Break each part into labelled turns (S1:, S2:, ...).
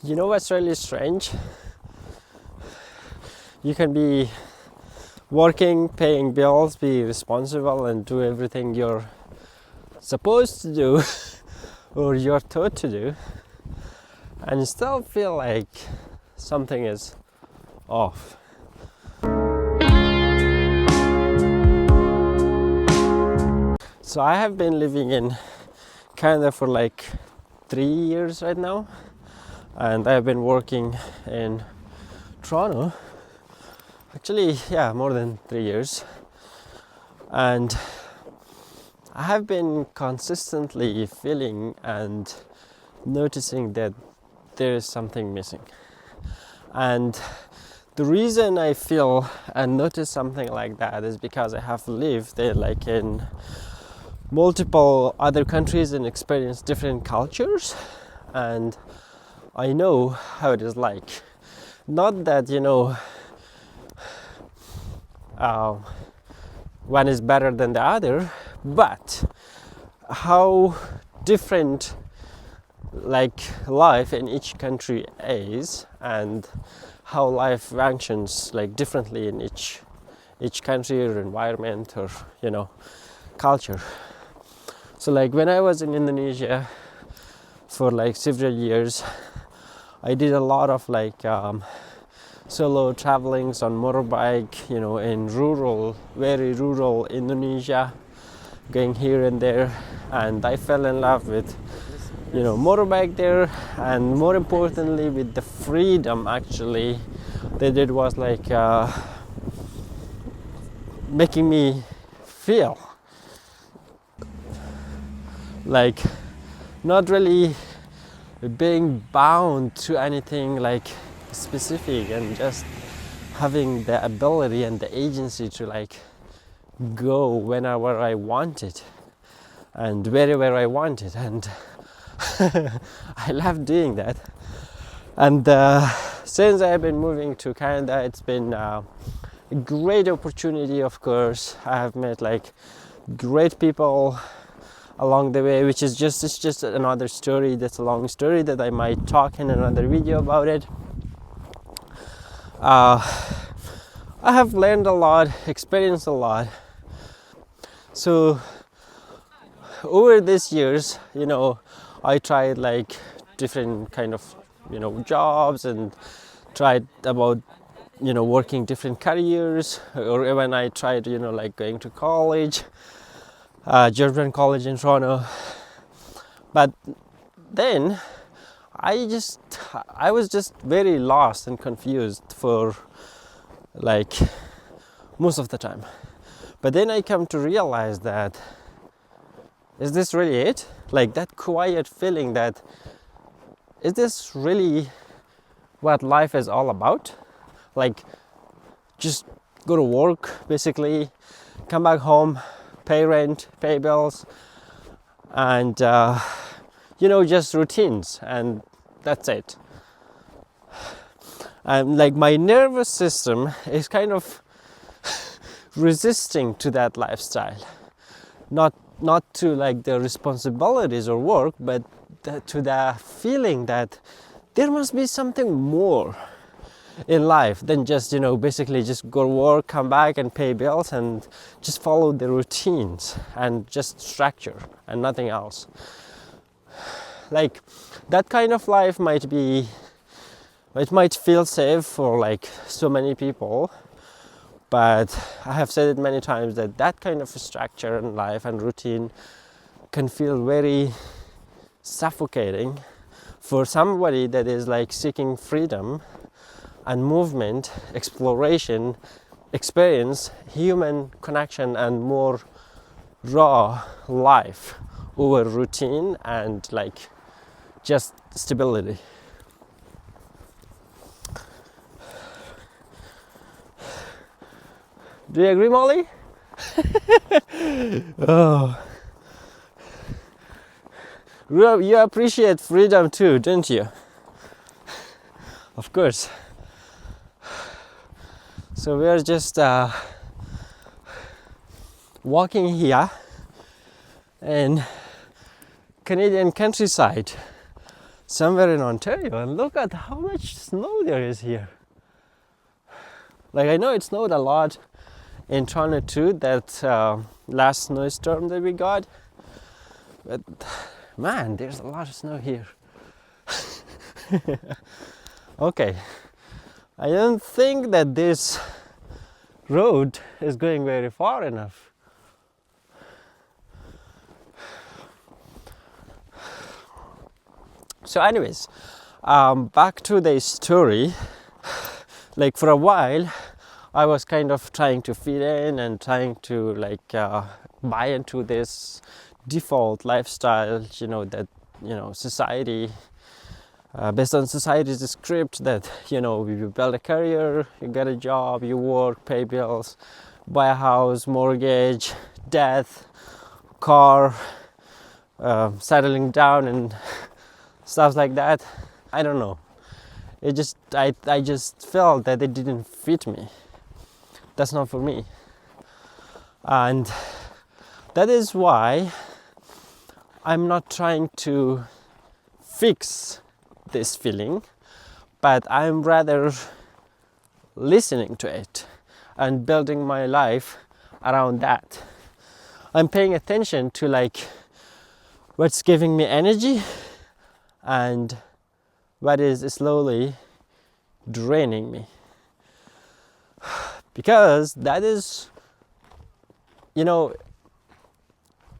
S1: You know what's really strange? You can be working, paying bills, be responsible and do everything you're supposed to do or you're taught to do, and you still feel like something is off. So I have been living in Canada for like 3 years right now, and I've been working in Toronto, actually more than 3 years, and I have been consistently feeling and noticing that there is something missing. And the reason I feel and notice something like that is because I have lived in multiple other countries and experienced different cultures, and I know how it is like. Not that one is better than the other, but how different life in each country is, and how life functions differently in each country or environment or culture. So when I was in Indonesia for several years, I did a lot of solo travelings on motorbike, in very rural Indonesia, going here and there, and I fell in love with motorbike there, and more importantly with the freedom actually that it was making me feel not really being bound to anything specific, and just having the ability and the agency to go whenever I wanted and wherever I wanted, and I love doing that. And since I've been moving to Canada, it's been a great opportunity. Of course, I have met great people along the way, which is just another story. That's a long story that I might talk in another video about it. I have learned a lot, experienced a lot. So over these years, I tried different kind of jobs, and tried about working different careers, or even I tried going to college, German college in Toronto. But then I was just very lost and confused for most of the time. But then I come to realize that, is this really it? That quiet feeling that, is this really what life is all about? Just go to work, basically, come back home, pay rent, pay bills, and just routines, and that's it. And my nervous system is kind of resisting to that lifestyle, not to the responsibilities or work, but to the feeling that there must be something more in life than just basically just go to work, come back and pay bills, and just follow the routines and just structure and nothing else. That kind of life might feel safe for so many people, but I have said it many times that kind of structure in life and routine can feel very suffocating for somebody that is seeking freedom and movement, exploration, experience, human connection, and more raw life over routine and just stability. Do you agree, Molly? Oh. You appreciate freedom too, don't you? Of course. So we are just walking here in Canadian countryside. somewhere in Ontario, and look at how much snow there is here. Like, I know it snowed a lot in Toronto too, that last snowstorm that we got, but man, there's a lot of snow here. Okay, I don't think that this road is going very far enough. So anyways, back to the story. Like, for a while I was kind of trying to fit in and trying to like buy into this default lifestyle, that society, based on society's script, that you build a career, you get a job, you work, pay bills, buy a house, mortgage, death, car, settling down and stuff like that. I don't know, I just felt that it didn't fit me. That's not for me, and that is why I'm not trying to fix this feeling, but I'm rather listening to it and building my life around that. I'm paying attention to like what's giving me energy and what is slowly draining me, because that is,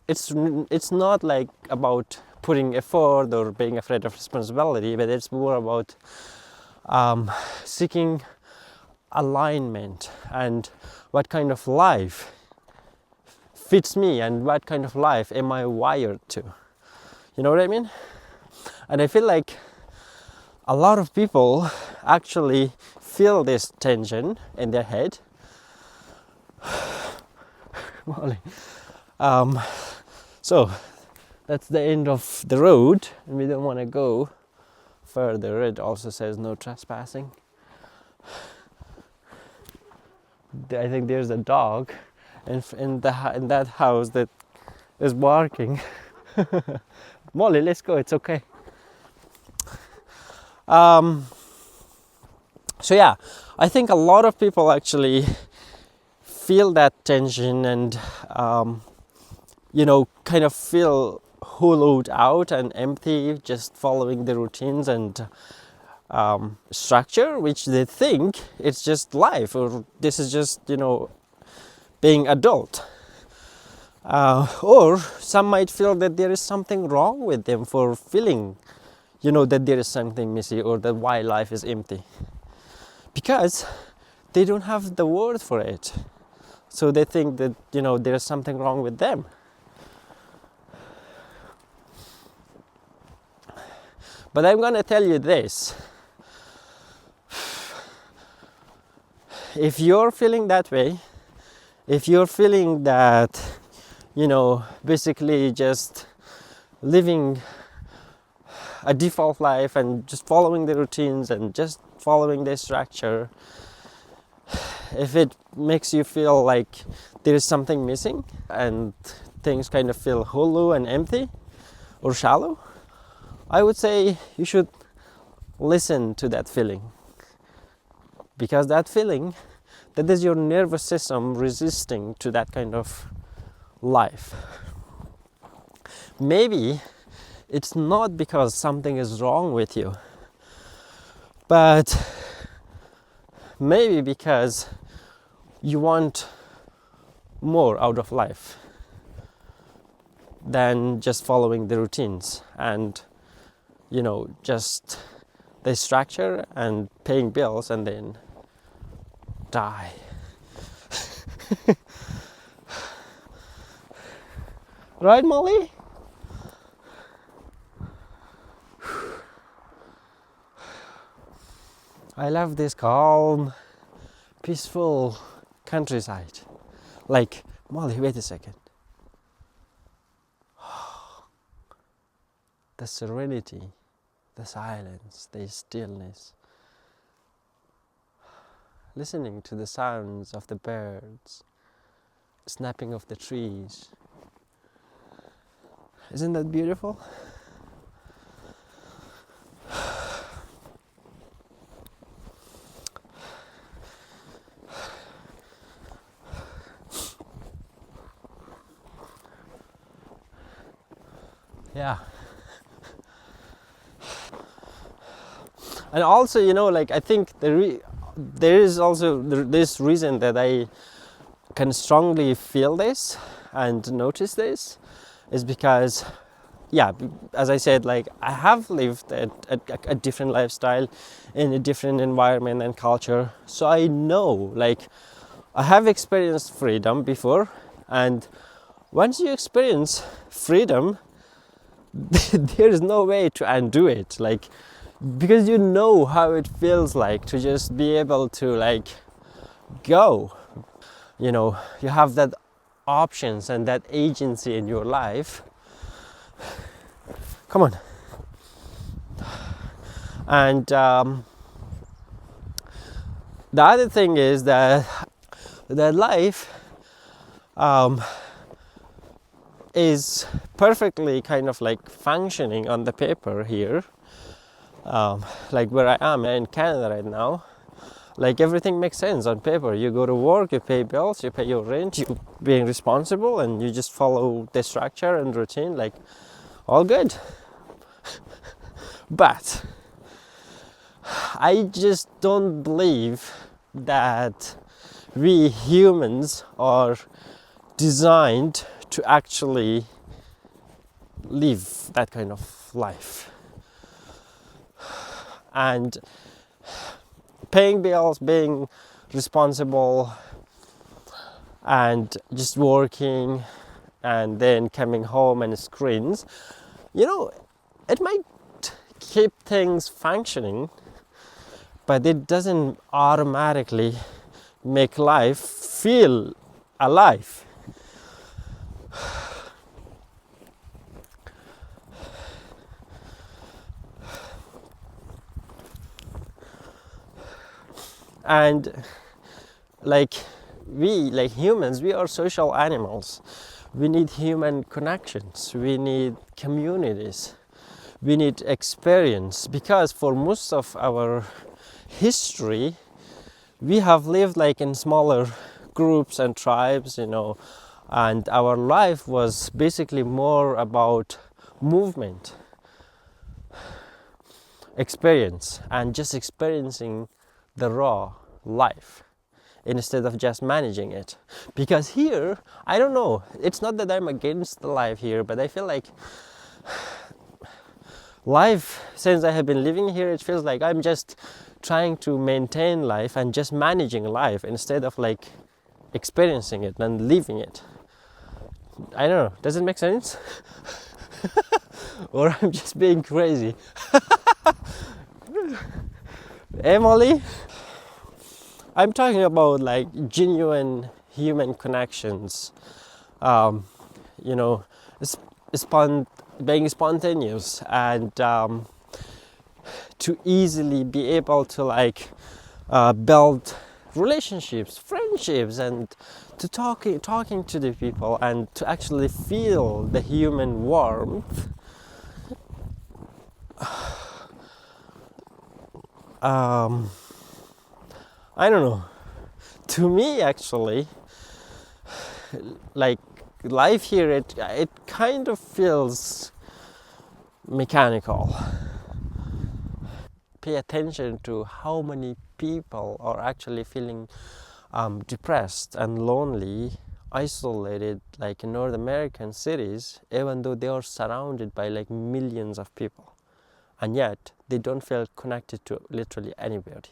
S1: it's not like about putting effort or being afraid of responsibility, but it's more about seeking alignment and what kind of life fits me and what kind of life am I wired to. You know what I mean? And I feel like a lot of people actually feel this tension in their head. So that's the end of the road, and we don't want to go further. It also says no trespassing. I think there's a dog in that house that is barking. Molly, let's go, it's okay. So yeah, I think a lot of people actually feel that tension and kind of feel hollowed out and empty, just following the routines and structure, which they think it's just life, or this is just being adult. Or some might feel that there is something wrong with them for feeling that there is something missing, or that why life is empty, because they don't have the word for it. So they think that there is something wrong with them. But I'm gonna tell you this: if you're feeling that way, if you're feeling that basically just living a default life and just following the routines and just following the structure, if it makes you feel like there is something missing and things kind of feel hollow and empty or shallow, I would say you should listen to that feeling, because that feeling, that is your nervous system resisting to that kind of life. Maybe it's not because something is wrong with you, but maybe because you want more out of life than just following the routines and just the structure and paying bills and then die. Right, Molly? I love this calm, peaceful countryside. Like, Molly, wait a second. The serenity, the silence, the stillness. Listening to the sounds of the birds, snapping of the trees. Isn't that beautiful? Yeah. And also, like, I think there is also this reason that I can strongly feel this and notice this is because, yeah, as I said, like, I have lived a different lifestyle in a different environment and culture, so I know, like, I have experienced freedom before, and once you experience freedom, there is no way to undo it, like, because you know how it feels like to just be able to, like, go. You have that options and that agency in your life. Come on. And the other thing is that life is perfectly kind of like functioning on the paper here, like where I am in Canada right now. Like, everything makes sense on paper. You go to work, you pay bills, you pay your rent, you being responsible, and you just follow the structure and routine, like, all good. But I just don't believe that we humans are designed to actually live that kind of life. And paying bills, being responsible, and just working, and then coming home and screens, it might keep things functioning, but it doesn't automatically make life feel alive. And like humans, we are social animals. We need human connections, we need communities, we need experience, because for most of our history we have lived like in smaller groups and tribes, and our life was basically more about movement, experience, and just experiencing the raw life instead of just managing it. Because here, I don't know, it's not that I'm against the life here, but I feel like life, since I have been living here, it feels like I'm just trying to maintain life and just managing life instead of like experiencing it and living it. I don't know, does it make sense? Or I'm just being crazy? Emily? I'm talking about like genuine human connections, being spontaneous, and to easily be able to like build relationships, friendships, and to talking to the people and to actually feel the human warmth. I don't know. To me, actually, like life here, it kind of feels mechanical. Pay attention to how many people are actually feeling depressed and lonely, isolated, like in North American cities, even though they are surrounded by like millions of people, and yet they don't feel connected to literally anybody.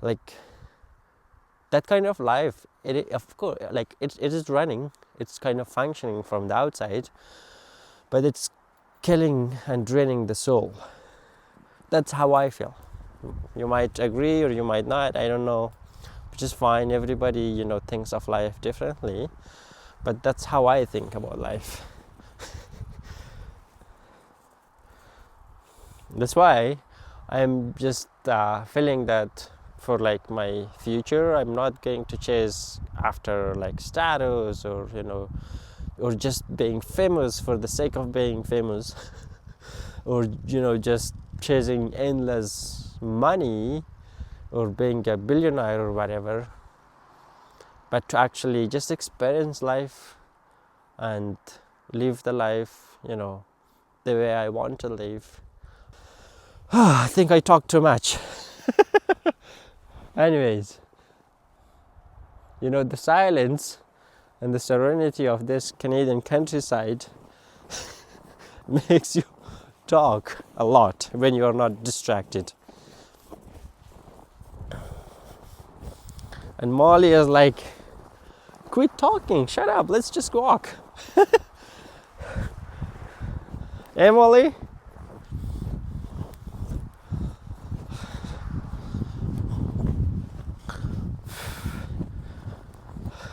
S1: Like that kind of life, of course, like it is running, it's kind of functioning from the outside, but it's killing and draining the soul. That's how I feel. You might agree or you might not, I don't know, which is fine. Everybody, thinks of life differently, but that's how I think about life. That's why I'm just feeling that for like my future, I'm not going to chase after like status or or just being famous for the sake of being famous or just chasing endless money or being a billionaire or whatever, but to actually just experience life and live the life you know, the way I want to live. I think I talked too much. Anyways, you know, the silence and the serenity of this Canadian countryside makes you talk a lot when you are not distracted. And Molly is like, quit talking, shut up, let's just walk. Hey Molly?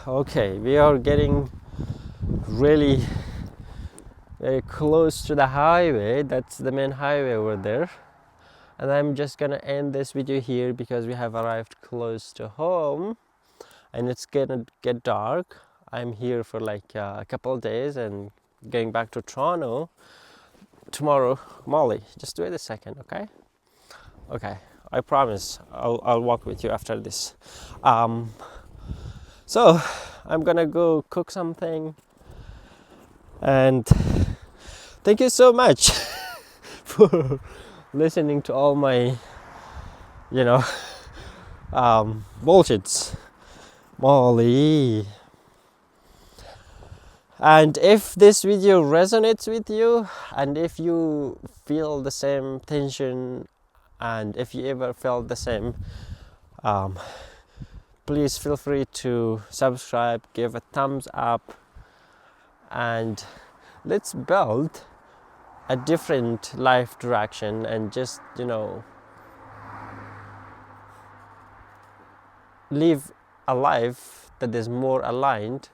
S1: Okay, we are getting really very close to the highway. That's the main highway over there. And I'm just gonna end this video here because we have arrived close to home and it's gonna get dark. I'm here for like a couple of days and going back to Toronto tomorrow. Molly, just wait a second, okay? Okay, I promise I'll walk with you after this. So I'm gonna go cook something, and thank you so much for listening to all my, you know, bullshits, Molly. And if this video resonates with you, and if you feel the same tension, and if you ever felt the same, please feel free to subscribe, give a thumbs up, and let's build a different life direction and just, you know, live a life that is more aligned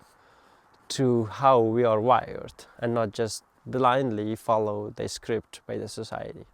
S1: to how we are wired and not just blindly follow the script by the society.